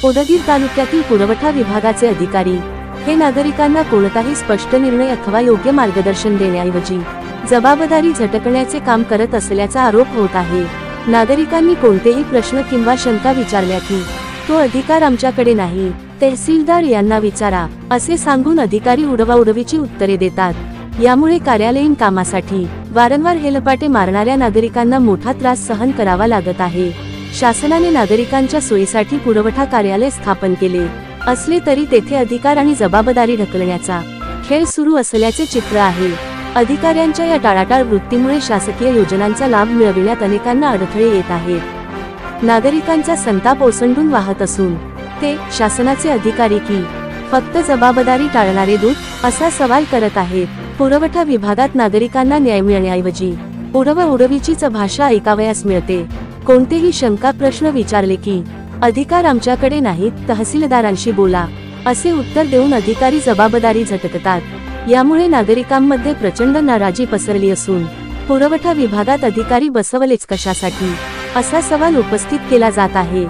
उदगीर तालुक्यातील पुरवठा विभागाचे अधिकारी हे नागरिकांना कोणताही स्पष्ट निर्णय अथवा योग्य मार्गदर्शन देण्याऐवजी जबाबदारी झटकण्याचे काम करत असल्याचा आरोप होत आहे। नागरिकांनी कोणतेही प्रश्न किंवा शंका विचारल्या की तो अधिकार आमच्याकडे नाही, तहसीलदार यांना विचारा असे सांगून अधिकारी उडवाउडवीची उत्तरे देतात। यामुळे कार्यालयीन कामासाठी वारंवार हेलपाटे मारणाऱ्या नागरिकांना मोठा त्रास सहन करावा लागत आहे। शासनाने नागरिकांच्या सोयीसाठी पुरवठा कार्यालय स्थापन केले असले तरी तेथे अधिकार आणि जबाबदारी ढकलण्याचा खेळ सुरू असल्याचे चित्र आहे। अधिकाऱ्यांच्या या टाळाटाळ वृत्तीमुळे शासकीय योजनांचा लाभ मिळविण्यात अनेकांना अडथळे येत आहेत। नागरिकांचा संताप ओसंडून वाहत असून ते शासनाचे अधिकारी की फक्त जबाबदारी टाळणारे दूत असा सवाल करत आहेत। पुरवठा विभागात नागरिकांना न्याय मिळण्याऐवजी उडवाउडवीचीच भाषा ऐकावयास मिळते। कोणतेही शंका प्रश्न विचारले की अधिकार आमच्याकडे नाहीत, तहसीलदारांशी बोला असे उत्तर देऊन अधिकारी जबाबदारी झटकतात। यामुळे नागरिकांमध्ये प्रचंड नाराजी पसरली असून पुरवठा विभागात अधिकारी बसवलेच कशासाठी असा सवाल उपस्थित केला जात आहे।